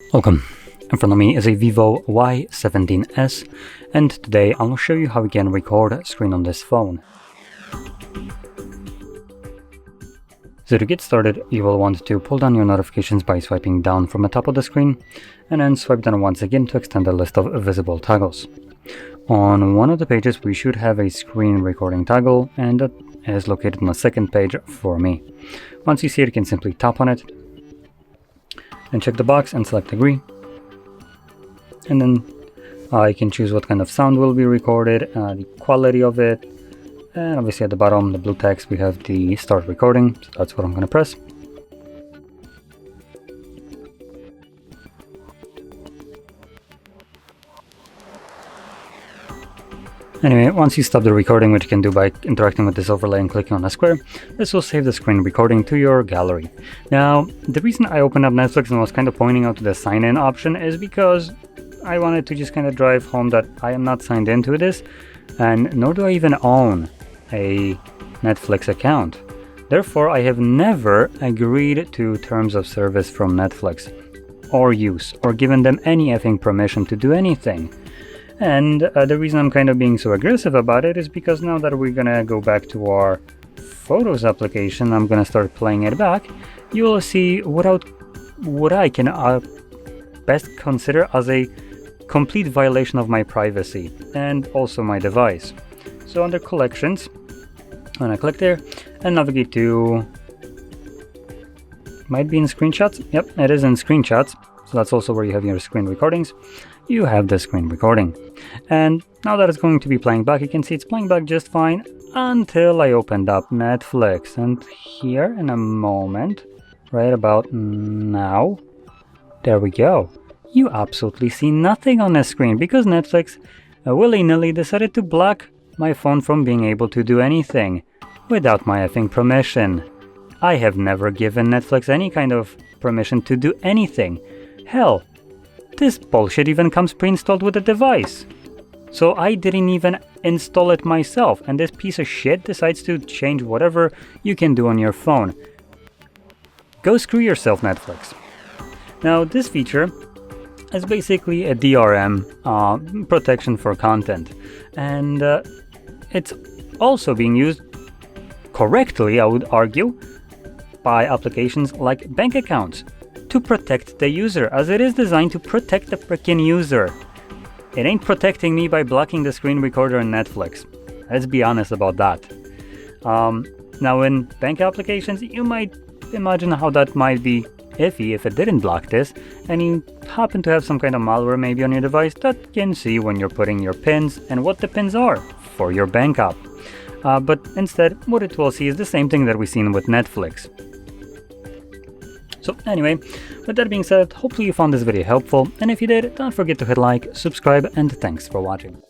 Welcome. In front of me is a VIVO Y17S, and today I'll show you how we can record a screen on this phone. So to get started, you will want to pull down your notifications by swiping down from the top of the screen, and then swipe down once again to extend the list of visible toggles. On one of the pages we should have a screen recording toggle, and that is located on the second page for me. Once you see it, you can simply tap on it, and check the box and select agree. And then I can choose what kind of sound will be recorded, the quality of it, and obviously at the bottom, the blue text, we have the start recording, so that's what I'm going to press. Anyway, once you stop the recording, which you can do by interacting with this overlay and clicking on a square, this will save the screen recording to your gallery. Now, the reason I opened up Netflix and was kind of pointing out the sign-in option is because I wanted to just kind of drive home that I am not signed into this, and nor do I even own a Netflix account. Therefore, I have never agreed to terms of service from Netflix, or use, or given them any effing permission to do anything. And the reason I'm kind of being so aggressive about it is because now that we're gonna go back to our Photos application, I'm gonna start playing it back, you will see what I can best consider as a complete violation of my privacy and also my device. So under collections, I'm gonna click there and navigate to, might be in screenshots, yep, it is in screenshots. So that's also where you have your screen recordings. You have the screen recording. And now that it's going to be playing back, you can see it's playing back just fine until I opened up Netflix. And here in a moment, right about now, there we go. You absolutely see nothing on the screen because Netflix willy-nilly decided to block my phone from being able to do anything without my effing permission. I have never given Netflix any kind of permission to do anything. Hell, this bullshit even comes pre-installed with the device. So I didn't even install it myself, and this piece of shit decides to change whatever you can do on your phone. Go screw yourself, Netflix. Now, this feature is basically a DRM protection for content, and it's also being used correctly, I would argue, by applications like bank accounts, to protect the user, as it is designed to protect the frickin' user. It ain't protecting me by blocking the screen recorder on Netflix. Let's be honest about that. Now in bank applications, you might imagine how that might be iffy if it didn't block this, and you happen to have some kind of malware maybe on your device that can see when you're putting your pins and what the pins are for your bank app. But instead, what it will see is the same thing that we've seen with Netflix. So anyway, with that being said, hopefully you found this video helpful, and if you did, don't forget to hit like, subscribe, and thanks for watching.